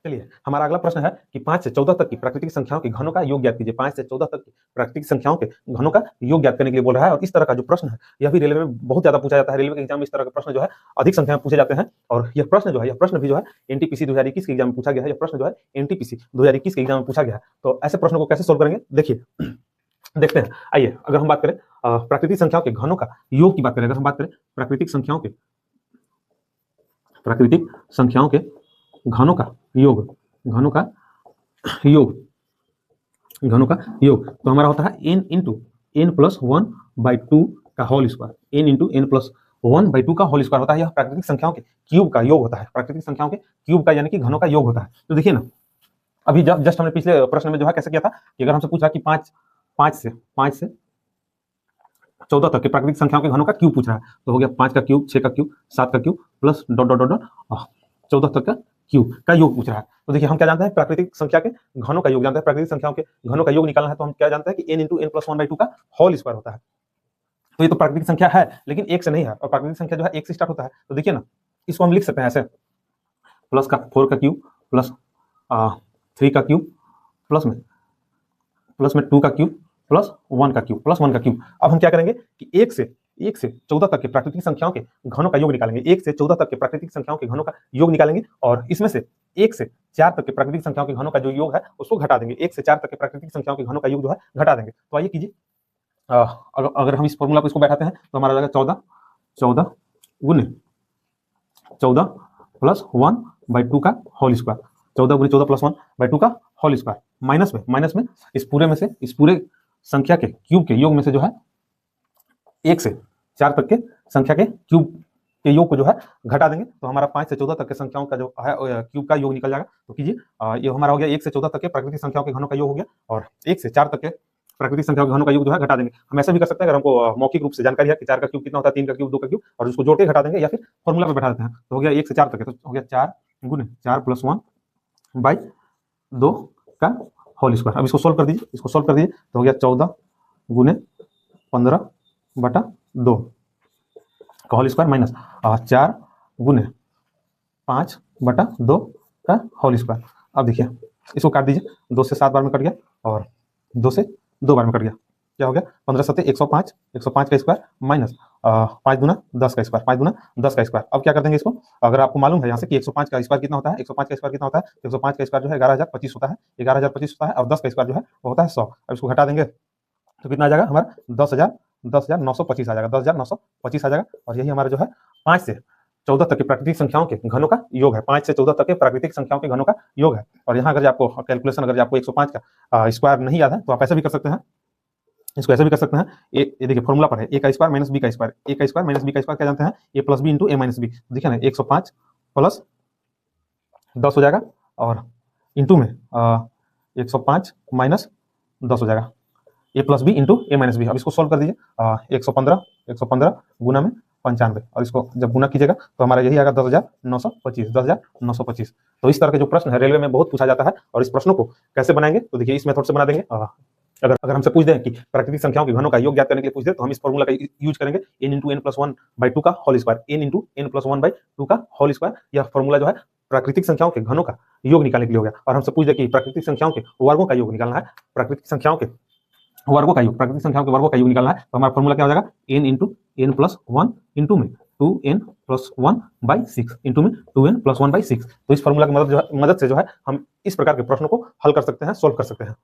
चलिए हमारा अगला प्रश्न है कि 5 से 14 तक की प्राकृतिक संख्याओं के घनों का योग ज्ञात कीजिए। 5 से 14 तक की प्राकृतिक संख्याओं के घनों का योग ज्ञात करने के लिए बोल रहा है। और इस तरह का जो प्रश्न है यह भी रेलवे में बहुत ज्यादा पूछा जाता है। रेलवे के एग्जाम में इस तरह का प्रश्न जो है अधिक संख्या में पूछे जाते हैं। और यह प्रश्न भी जो है एनटीपीसी 2021 के एग्जाम में पूछा गया है। यह प्रश्न जो है एनटीपीसी 2021 के एग्जाम में पूछा गया है। तो ऐसे प्रश्नों को कैसे सोल्व करेंगे देखिए, देखते हैं। आइए अगर हम बात करें प्राकृतिक संख्याओं के घनों का योग की बात करें, अगर हम बात करें प्राकृतिक संख्याओं के घनों का योग, घनों का योग तो हमारा होता है n इंटू एन प्लस 1/2 का whole square. n into N plus 1/2 का होल स्क्वायर होता है। यह प्राकृतिक संख्याओं के क्यूब का योग होता है। प्राकृतिक संख्याओं के क्यूब का यानी कि घनों का योग होता है। तो देखिए ना, अभी जस्ट हमने पिछले प्रश्न में जो है कैसे किया था कि अगर हमसे पूछा कि 5 से 14 तक के प्राकृतिक संख्याओं के घनों का क्यूब पूछ रहा है तो हो गया 5 का क्यूब, 6 का क्यूब, 7 का cube plus dot dot dot 14 तक का क्यूब का योग पूछ रहा है। तो देखिए हम क्या जानते हैं, प्राकृतिक संख्या के घनों का योग जानते हैं। प्राकृतिक संख्याओं के घनों का योग निकालना है तो हम क्या जानते हैं कि n इंटू एन प्लस 1/2 का होल स्क्वायर होता है। तो ये तो प्राकृतिक संख्या है लेकिन एक से नहीं है, और प्राकृतिक संख्या जो है एक से स्टार्ट होता है। तो देखिए ना, इसको हम लिख सकते हैं ऐसे, प्लस का 4 का क्यूब प्लस 3 का क्यूब प्लस में 2 का क्यूब प्लस 1 का क्यूब प्लस 1 का क्यूब। अब हम क्या करेंगे कि 1 से 14 तक के प्राकृतिक संख्याओं के घनों का योग निकालेंगे। 1 से 14 तक के प्राकृतिक संख्याओं के घनों का योग निकालेंगे और इसमें से 1 से 4 तक के प्राकृतिक संख्याओं के घनों का जो योग है उसको घटा देंगे। 1 से 4 तक के प्राकृतिक संख्याओं के घनों का योग जो है घटा देंगे। तो आइए कीजिए, अगर हम इस फॉर्मूला को इसको बैठाते हैं तो हमारा जाएगा 14 गुने 14 प्लस 1/2 का होल स्क्वायर। 14 गुने 14 प्लस 1/2 का होल स्क्वायर माइनस में इस पूरे संख्या के क्यूब के योग में से जो है 1 से 4 तक के संख्या के क्यूब के योग को जो है घटा देंगे। तो हमारा 5 से 14 तक के संख्याओं का जो है क्यूब का योग निकल जाएगा। तो कीजिए, ये हमारा हो गया 1 से 14 तक के प्राकृतिक संख्याओं के घनों का योग हो गया और 1 से 4 तक के प्राकृतिक संख्याओं के घनों का योग जो है घटा देंगे। हम ऐसा भी कर सकते हैं, अगर हमको मौखिक रूप से जानकारी है कि 4 का क्यूब कितना होता है, 3 का क्यूब, 2 का क्यूब, और उसको जोड़ के घटा देंगे या फिर फॉर्मूला पे बैठा देते हैं। तो हो गया 1 से 4 तक है तो हो गया 4 गुने 4 प्लस 1/2 का होल स्क्वायर। अब इसको सोल्व कर दीजिए, तो हो गया 14 गुने 15/2 का होल स्क्वायर माइनस 4 गुने 5/2 का होल स्क्वायर। अब देखिए इसको काट दीजिए, 2 से 7 बार में कट गया और 2 से 2 बार में कट गया। क्या हो गया, 15 सत्ते 105 का स्क्वायर माइनस 5 गुना 10 का स्क्वायर, 5 गुना 10 का स्क्वायर। अब क्या कर देंगे इसको, अगर आपको मालूम है यहाँ से कि 105 का स्क्वायर कितना होता है, 105 का स्क्वायर कितना होता है, 105 का स्क्वायर जो है 11,025 होता है, 11,025 होता है और 10 का स्क्वायर जो है वो होता है 100। अब इसको घटा देंगे तो कितना आ जाएगा हमारा 10,925 आ जाएगा, 10,925 आ जाएगा। और यही हमारा जो है 5 से 14 तक के प्राकृतिक संख्याओं के घनों का योग है। 5 से 14 तक के प्राकृतिक संख्याओं के घनों का योग है। और यहाँ अगर आपको कैलकुलेशन, अगर आपको 105 का स्क्वायर नहीं याद है तो आप ऐसा भी कर सकते हैं, इसको ऐसे भी कर सकते हैं। ये देखिए फॉर्मूला पर है, a का स्क्वायर माइनस b का स्क्वायर। a का स्क्वायर माइनस b का स्क्वायर क्या जानते हैं, a plus B into a minus B. देखिए ना, 105 प्लस 10 हो जाएगा और इंटू में 105 माइनस 10 हो जाएगा, a plus B into a minus B. अब इसको सोल्व कर दीजिए, 115 गुना में 95 और इसको जब गुना कीजिएगा तो हमारा यही आएगा 10,925। तो इस तरह के जो प्रश्न है रेलवे में बहुत पूछा जाता है। और इस प्रश्नों को कैसे बनाएंगे तो देखिए इस मेथड से बना देंगे। अगर हमसे पूछ दें कि प्राकृतिक संख्याओं के घनों का योग ज्ञात करने के लिए पूछ दे तो हम इस फॉर्मूला का यूज करेंगे, n इंटू एन प्लस 1/2 का whole square. n into N plus 1/2 का होल स्क्वायर, यह फॉर्मूला जो है प्राकृतिक संख्याओं के घनों का योग निकालने के लिए हो गया। और हमसे पूछ दे कि प्राकृतिक संख्याओं के वर्गों का योग निकालना है, प्राकृतिक संख्याओं के वर्गों का योग निकालना है तो हमारा फॉर्मूला क्या हो जाएगा, n into N plus 1 into में 2n प्लस 1/6 इंटू में 2n प्लस 1/6। तो इस फॉर्मूला की मदद से जो है हम इस प्रकार के प्रश्नों को हल कर सकते हैं, सोल्व कर सकते हैं।